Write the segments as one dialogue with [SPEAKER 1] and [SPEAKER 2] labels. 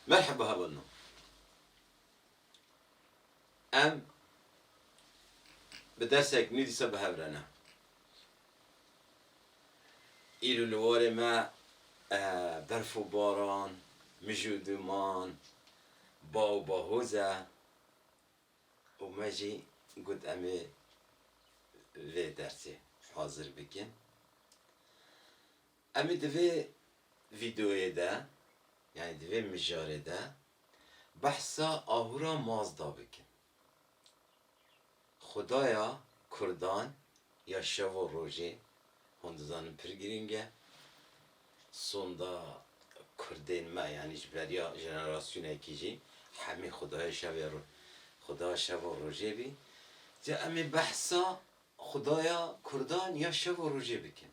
[SPEAKER 1] مرحبا هبلنا ام بدرسك نديسة بهبرنا إلو لواري ما برف و باران مجودمان با و باهوزه و مجي قد امي في درسي حاضر بكن امي دوی ویدیوی ده یعنی دوی مجاره ده بحثا آهورا مازدا بکن خدایا کردان یا شو و روژه هندزان پرگرینگه سوندا کردین ما یعنی جبریا جنراسیون اکیجی همه خدای شو و روژه بی جا امی بحثا خدایا کردان یا شو و روژه بکن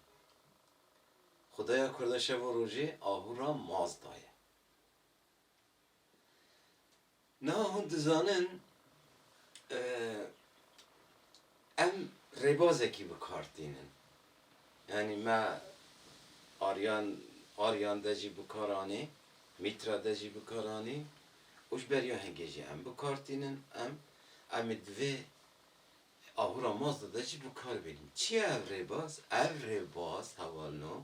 [SPEAKER 1] خدایا کردان شو و روژه آهورا مازدایه نه هندزانن ام ربازکی بکارتینن یعنی ما آریان دجی بکارانی میترا دجی بکارانی اوش بریا هنگیجی ام بکارتینن ام دوی آهورا مازد دجی بکار بینیم چی او رباز؟ او رباز حوالنو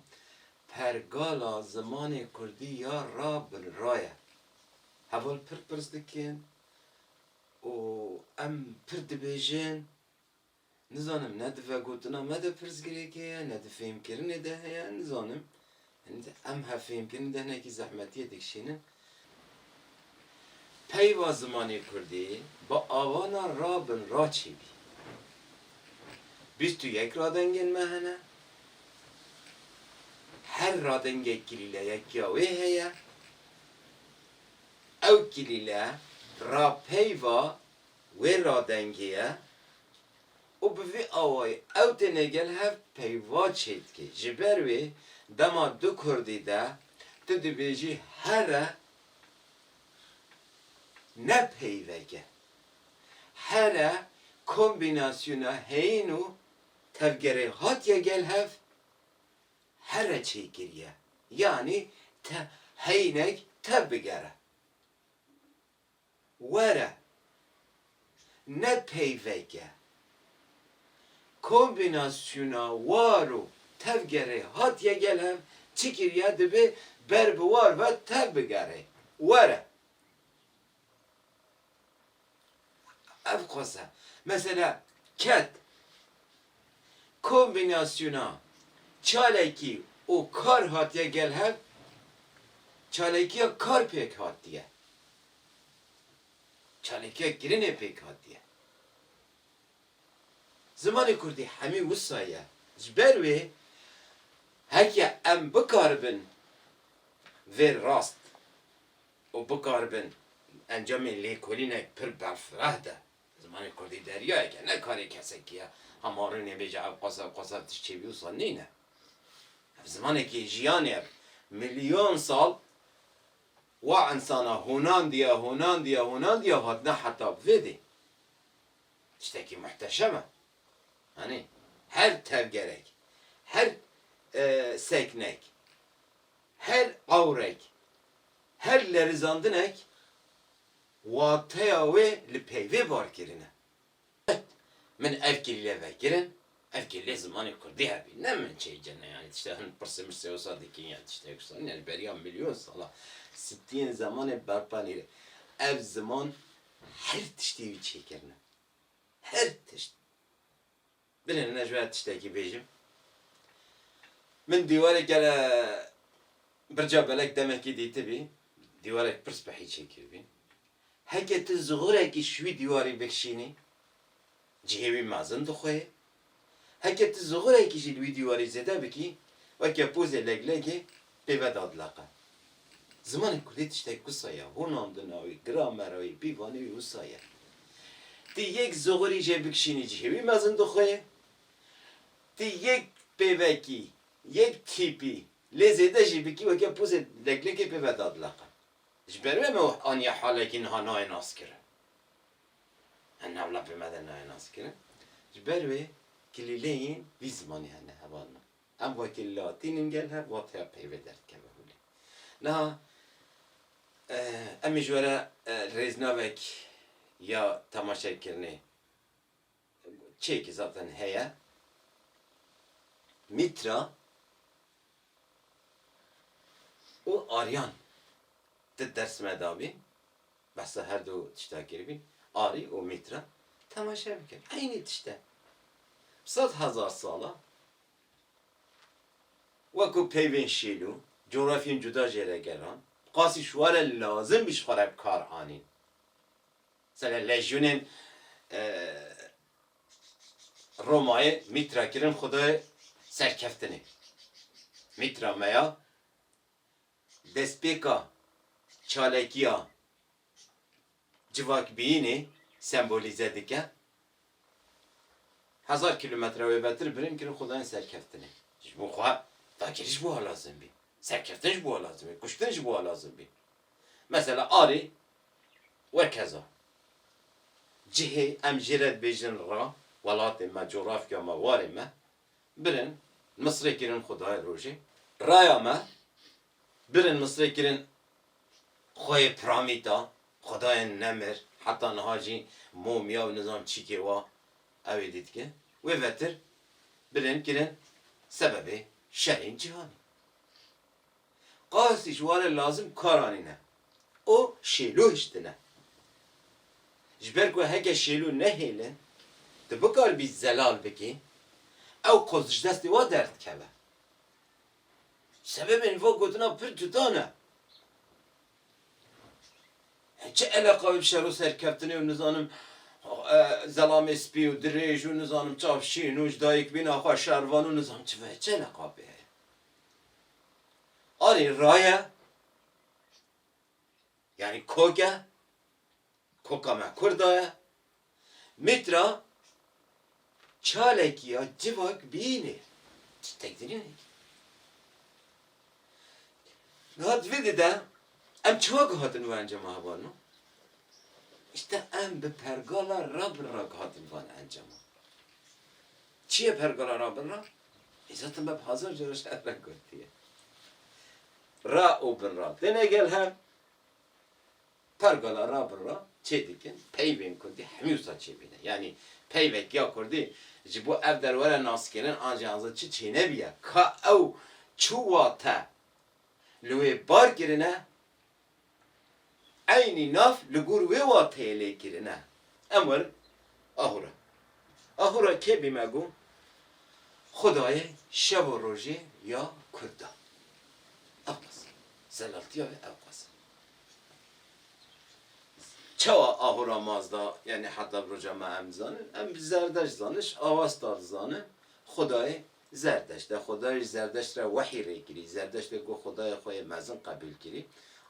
[SPEAKER 1] پرگالا زمان کردی یا را بن رایه حوال پر پرستکین و ام پر دبیجن نزانم نه دفع گوتنا مده پرزگری که نه دفع فهم کرنه ده هیا نزانم ام ها فهم کرنه ده نه که زحمتیه دکشینه پیوا زمانی کردی با آوانا را بن را چی بی 21 رادنگین مهنه هر رادنگه کلیله یکی آوه هیا او کلیله را پیوا و رادنگیه و بوی آوای او تنگل هف پیوا چید که جبروی دما دو کردی ده تو دو بیجی هره نه پیوگه هره کومبیناسیونا هینو تفگره هات یگل هف هره چی گریه یعنی هینک تبگره وره نه پیوگه kombinasyona varu tevgere hat yegelem çikir ya dibi berbuvar ve tevgere vere ev kosa mesela ket kombinasyona çaleki o kar hat yegelem çalekiye kar pek hat diye çalekiye girine pek hat diye زمانی کردی همی وسایه جبروی هکی ام بکاربن وی راست و بکاربن انجام لیکولینک پر برفره ده زمانی کردی دریایه که نه کاری کسی که همارو نمیجه او قصب تشچیبی و سال نینه زمانی که جیانه میلیون سال و انسانا هونان دیا هات نه حتی بویدی تشتکی محتشمه hani her tevgerek, her seknek, her avrek, her lerizandinek vataya ve lipeyve var kirine. Min evkiliyle vekirin, evkiliyle zamanı kurdi hebi. Ne min şey cennet yani işte hani pırsımır seyosa dikin yani işte yoksan yani beriyan milyon sala. Sittiğin zamanı barpanire. Ev zaman her tiştiği çekirine. Her tiştiği. بلين نجوات تشتكي بيجم من ديوارك على برجع بالك دمك دي تبي ديوارك برس بحي شكل بين هكا تزغرك شوي ديواري بكشيني جهوي مازن دخوي هكا تزغرك شي ديواري زيدا بكي وكا بوزي لقلقي بيباد أطلاقا زمان كلي تشتكي قصايا هوناندناوي جرامراوي بيواني وصايا تي يك زغري جابكشيني جهوي مازن دخوي تی یک پیوکی یک تیپی لذت جیبی کی وقتی پوزه لگلگی پیو داد لقا جبرم او آنیا حالا کی نه نای ناس کرد هن اولا پیمده نای ناس کرد جبروی کلیلین ویزمانی هنه هوانا ام وکیلاتین انگل هر واتیا پیو درد که بقولی نه امی جوره رزناوک یا تماشا کرنه چه که zaten هیا میترا و آریان درس مدابی بس هر دو تشتا کربین آری و میترا تماشا بکن aynı تشتا 100,000 ساله وكو پیوین شیلو جغرافیون جدا جره گران قاسی شوار لازم بیش خراب کار آنین مثلا لژیونین رومای میترا کرن خدای سرکفتنه میترا میا دسپیکا چالکیا civak biyini sembolize dike 1000 kilometre ve betir birim kirin Xudayın serkeftini. Bu xwa fakiriş bu lazım bi. Serkeftin bu lazım bi. Kuştin bu lazım bi. Mesela ari ve keza. Cihi em jiret bejin ra velatı ma coğrafya ma vari ma birin Mısır'ı kirin Xudayı roji. Raya ma birin Mısır'ı kirin خوی پرامیتا خدای نمر حتی نهاجی مومیا و نظام چیکی و اوی دید که و وتر برن کرن سبب شرین جهانی قاسی جوار لازم کارانی نه او شیلو هشتنه جبر که هگه شیلو نهیلن ده بکار بی زلال بکی او قزش دستی و درد کبه سبب انفا گوتنا پر جدانه چه علاقه بشرو سرکفتنی و نظانم زلام اسپی و دریج و نظانم چافشین و جدایک بین آخوا شروان و نظام چه علاقه به آری رایه یعنی کوکا ما کردایه میترا چالکی یا جواک بینه تکدیری نه گاد ویدی ده ام چوک هاتن و انجام هوانو işte em be pergala rabra hatin van انجام چیه pergala rabra zaten ben hazır جرش افرا گفتیه را و بن را دنه گل هم pergala rabra چه دیگه پیوین کردی همیوسا چه بینه یعنی پیوک یا کردی جبو اف در وره ناس کردن آنجانزا چه نبیه که او چواتا لوی بار گرنه aynı naf lugur ve vatele girine. Emir ahura. Ahura ke bimegu Xudaya şev و roji ya kurda. Avqas. Zelaltiya ve avqas. Çava ahura mazda yani hatta roja ma emzanın em zerdeş zanış avastar zanı Xudaya zerdeş de Xudaya zerdeş re vahiy re giri zerdeş de go Xudaya xoy mazın qabil giri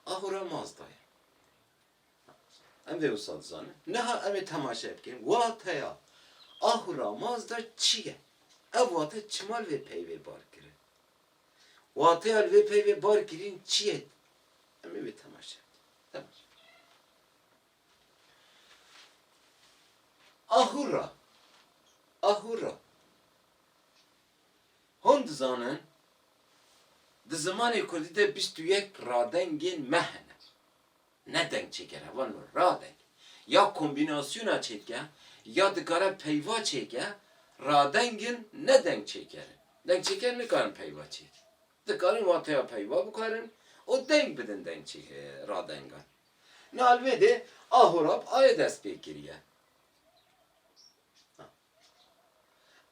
[SPEAKER 1] ahura mazda ام به استاد زانه نه ام تماشا بکنیم واتیا آهورا مازدا چیه؟ اواتە چمال وێ پەی وێ بار کرد واتەیە وێ پەی وێ بار کرین چییە؟ ئەمێ وێ تەماشا ئاهورا هۆن دزانن di zamanê Kurdî de 21 radengên me hene ne denk çeker hevan radeng ya kombinasyona çeke ya dikare peyva çeke radengin ne denk çeker denk çeker ne karın peyva çek dikarın vataya peyva bu karın o denk bidin denk çeker radengan ne alvede ahurab ay dest bekiriye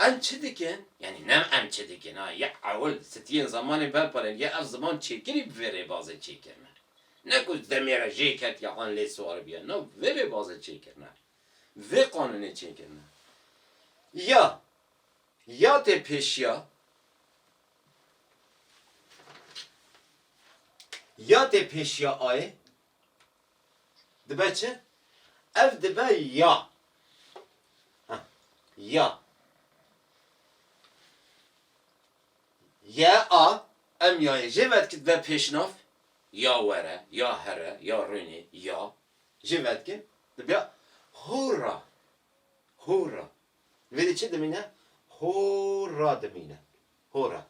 [SPEAKER 1] em çi dikin yani nem em çi dikin ha ya avul setiyen zamanı belparen ya ev zaman çekiri vere bazı çekerme ne kuz demire jeket ya an le suar biya ne vere bazı çekerme ve kanunu çekerme ya te peşya ya te peşya ay dibe çi ev dibe ya a em ya jevet kit ve peşnaf ya were ya here ya runi ya jevet kit dibe hurra ve de çi demine hurra demine hurra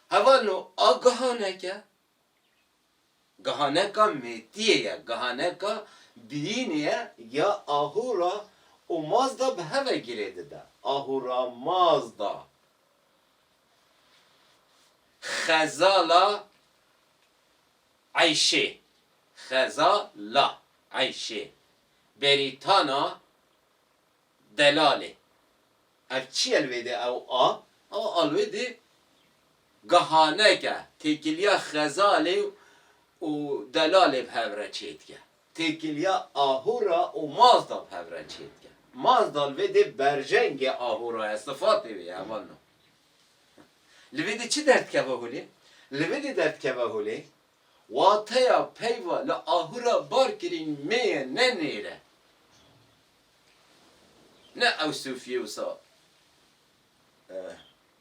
[SPEAKER 1] havano agahane ke Gahaneka metiye, gahaneka biriniye ya ahura o mazda be heve giredi de. Ahura mazda. Khazala Ayşe. Khazala Ayşe. Beritana delale. Ev çi elvede ev a? A alvede gahaneka. Tekiliya khazale o delale bhevre çetke. Tekiliya ahura o mazda bhevre çetke. Mazda vede berjenge ahura sıfat evi ya vanno. Livede çi dert keva huli? Livede dert keva huli? Vataya peyva la ahura barkirin meye ne nere? Ne evsufiye usa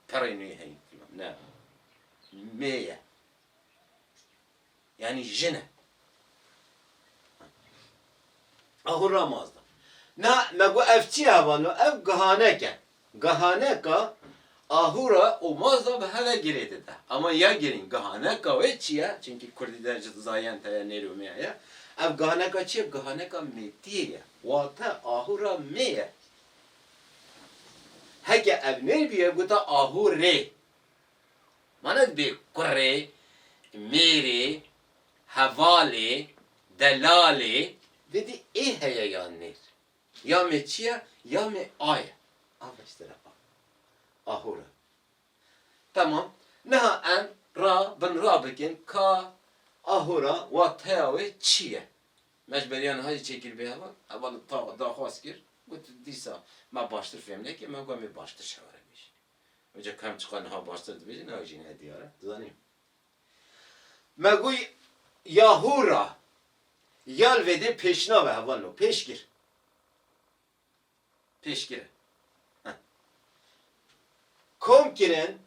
[SPEAKER 1] parayını hey ne? Meye. Yani jine. Ahura mazda. Na mego evçi havano ev gahaneke. Gahaneka ahura o mazda be hele giredi de. Ama ya girin gahaneka ve çiye çünkü Kürdiler zayen te nerumeye ya. Ev gahaneka çiye gahaneka metiye. Vata ahura meye. Hege ev nerbiye bu da ahure. Mana bir kurre, meri, havale, delale dedi heye yanır. Ya me çiye ya me ay. Avıştıra ahura. Tamam. Neha en ra ben ra bikin ka ahura ve teavi çiye. Mecburiyen hacı çekil bir hava. Havalı daha khas gir. Gut disa ma baştır femle ki ma mi baştır şavaramış. Önce kam çıkan ha baştır dibeci ne hacı ne diyara. Zanayım. Maguy yahura yal vede peşna ve havanlo peşgir. Peşgir. Kom kiren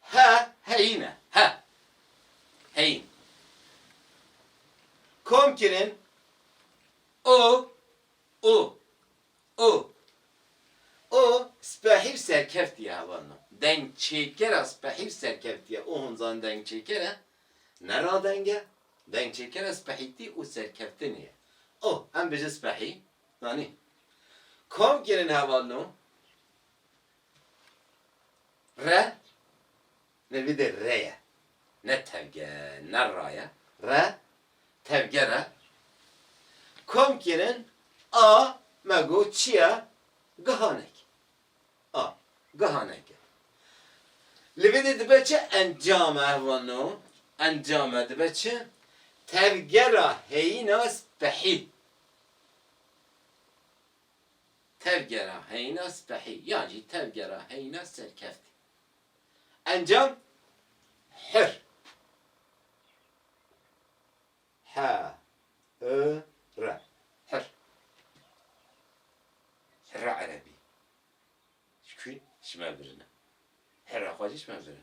[SPEAKER 1] ha heyine ha heyin. Kom kiren o spahib serkeftiye havanlo. Denk çekera spahib serkeftiye. O hunzan denk çekera. Nera denge? Denk çekera spahibti o serkefti niye? O hem bece spahib. Yani kom kiren havanlo. Re ne bir de re'ye. Ne tevge ne ra'ya. Re tevge re. Kom kiren a mego çiya gahanek. A gahanek. Livede dibeçe encam evvano. Encam dibeçe tevgera heyina spehi. Tevgera heyina spehi. Yani tevgera heyina serkefti. Encam hır. Ha ra. Hır. Hır Arabi. Şükür şime birine. Hır akvacı şime birine.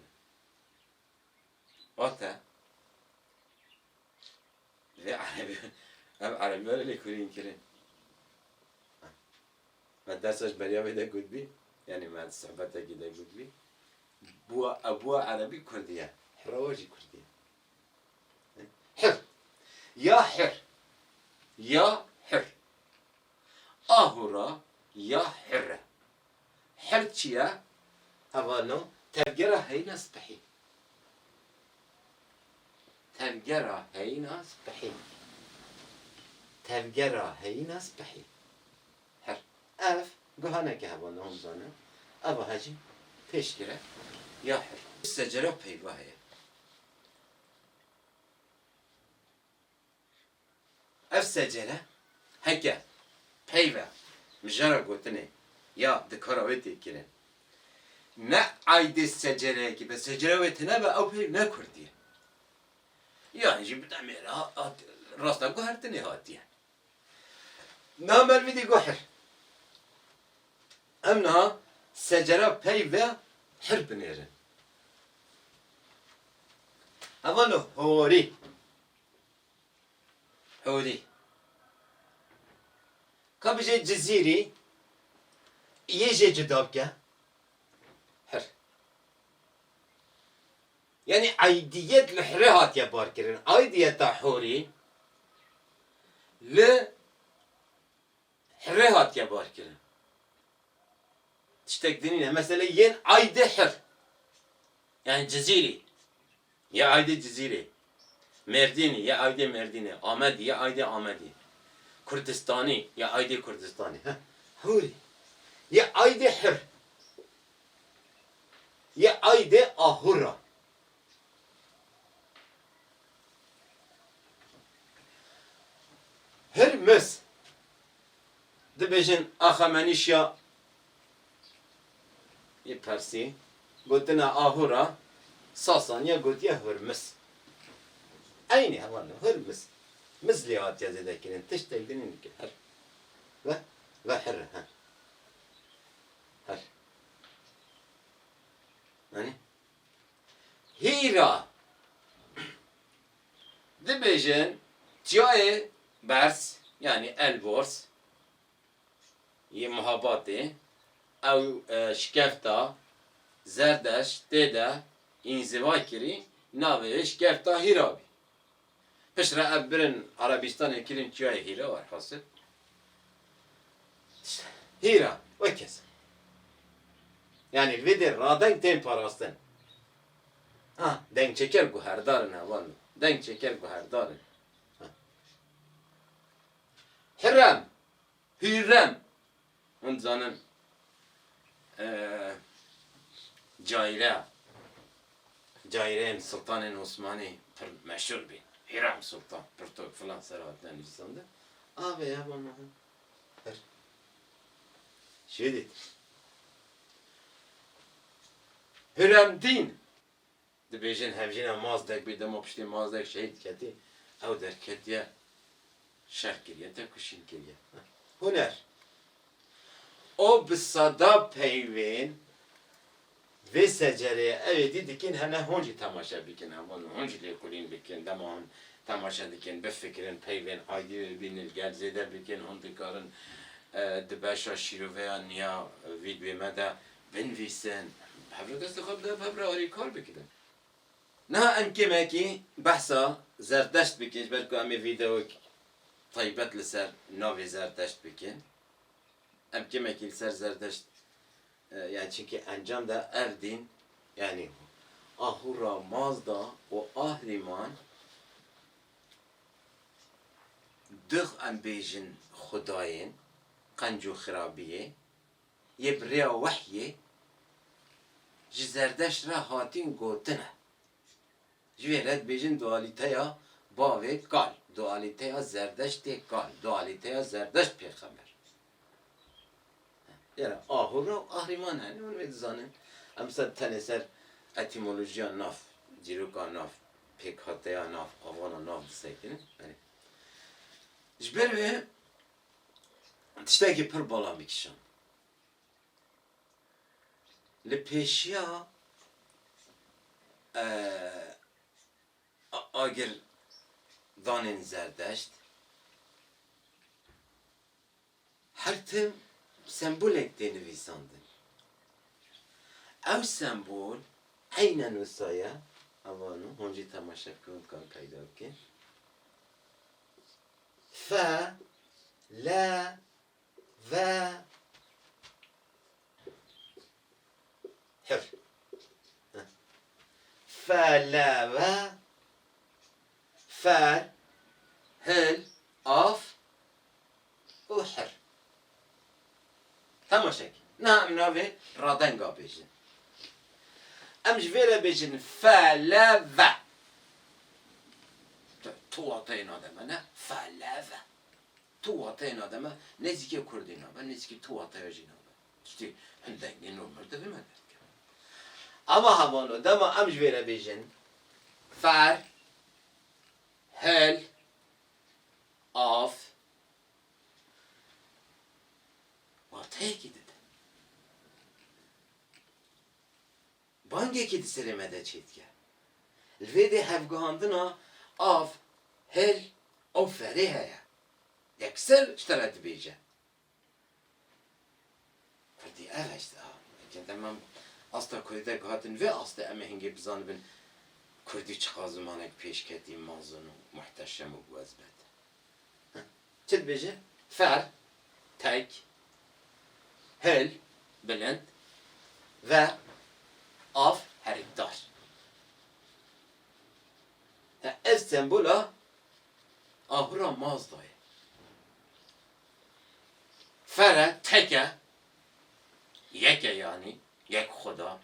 [SPEAKER 1] Ota ve Arabi. Arabi öyle kurin kirin. ما درسش بريا بده قد بي يعني ما صحبته كده قد بي أبوه عربي كردية حرواجي كردية حر يا حر يا حر أهورا يا حر حر تشيا هوانو تفجرة هينا سبحي تفجرة هينا سبحي تفجرة هينا سبحي Ev gahaneke havanı homzanı. Ava hacı peşkire yahir. Secere peyvahye. Ev secere heke peyve mijara gotine ya dikaraveti kirin. Ne ayde secere ki be secere vetine be ev peyv ne kurdiye. Yani şimdi demir rasta gohertine hatiye. Namel vidi goher. Emna secere pey ve hır binerin. Havano hori. Hori. Kabice ciziri yeje cidabke hır. Yani aidiyet lihre hatiye barkirin. Aidiyeta huri li hre hatiye barkirin. Tiştek dinine. Mesela yen ayde hir. Yani ceziri. Ya ayde ceziri. Merdini ya ayde Merdini. Ahmedi ya ayde Ahmedi. Kurdistani ya ayde Kurdistani. Huri. Ya ayde hir. Ya ayde ahura. Hürmüz. Dibêjin axa menîşya yê Persî gotina ahura sasan ya gotiye hürmüz. Aynı hevan hürmüz. Mizli hatiye zêdekirin tiştek dinin ki her. Ve her. Her. Yani hîra dibêjin çiyayê bers yani elbors yê muhabatê ew şikefta zerdeş têde înziva kirî navê şikefta hîra bî. Piştre ev birin Arabistanê kirin çiyayê hîra var hasıl. Hîra wekes. Yani vê de radeng tên parastin. Ha, deng çeker guherdarin hevan. Deng çeker guherdarin. Hürrem. Hürrem. Hund zanın Caire. Caire'nin Sultanın Osmani pır meşhur bir. Hürrem Sultan. Pırtok falan serahatlen insandı. Abi ya bana. Her. Şey dedi. Hürrem din. Dibêjin hevjîna mazdek bir dema piştî mazdek şehîd ketî. Ew derketiye şer kiriye te kuşîn kiriye. Huner. O bi sada peyvên vê secereyê evê dikin hene honcî temaşa bikin hevan honcî lêkolîn bikin dema hûn temaşa dikin bifikirin peyvên aydî bînin gel zêde bikin hûn dikarin di beşa şîroveya niya vîdyoê me de binivîsin hevre dest xwe bide hevre alîkar bikinin. Niha em kêmekî behsa zerdeşt bikin ji ber ku em ê vîdeoyek taybet li ser navê zerdeşt bikin. Em kêmekî li ser zerdeşt yani çünkü encam da ev din yani ahura mazda o ahriman dix em bêjin xudayên qenc û xirabiyê yê bi rêya wehyê ji zerdeşt re hatîn gotine. Ji vê re dibêjin dualîteya bavê kal, dualîteya zerdeştê kal, dualîteya zerdeşt pêxember. Yani ahura ahriman yani onu ve zanen. Amsa tane ser etimolojiya naf, ciruka naf, pek hataya naf, avana naf disekinin. Yani jber ve tişteki pır bala mikşan. Le peşiya agir danin zerdeşt her tim sembolek denivîsandin. Ev sembol aynen wisa avanu honcî temaşa bikin kan peyda bikin. Fe, la, ve hir. Fe, la, ve fer, hil, af û hir. Temaşek. Na em navê radenga bêjin. Em ji vê re bêjin fe le ve. Tu wateyê nademe ne? Fe le ve. Tu wateyê nademe nêzîkê Kurdî nabe, nêzîkê tu wateya jî nabe. Tiştî hindengê normal de vême derke. Ama hevano dema em ji vê re bêjin fer, hil, af wateyekî dide. Bangekî di serê me de çêdike. Li vê de hevgihandina av, hil û ferê heye. Yekser ji te re dibêje. Kurdî ev işte. Demem asta Kurdî de hatin vê asta em ê hingê bizanibin کردی چقدر زمانك پیش کتی مازن و محتشم و بوزبت چه بيجي فر تك هل بلند و آف هردار استنبول'a ahura Mazda'ya fere teke yeke yani yek Xuda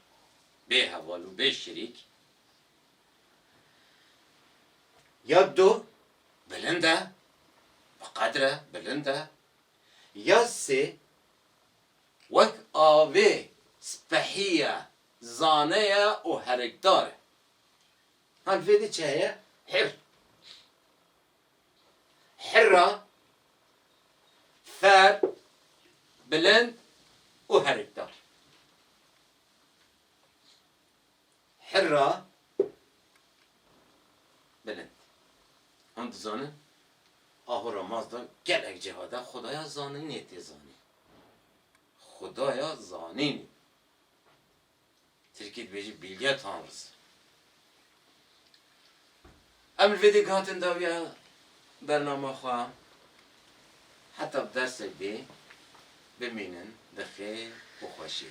[SPEAKER 1] be hevalu be şerik ya du bilinde ve kadre bilinde ya se vek ave spehiye zaneye o herekdar halvedi çeye hir حرة ثار بلند وهرقدار حرة بلند هم دزانن آهورا مازدا گلک جهاده خدایا زانی نیتی زانی خدایا زانی ترکیت بیجی بیلگه تانرز امر ویدی گاتن داویا برنامه خواهم حتی بدرس بی بمینن بخیر و خوشی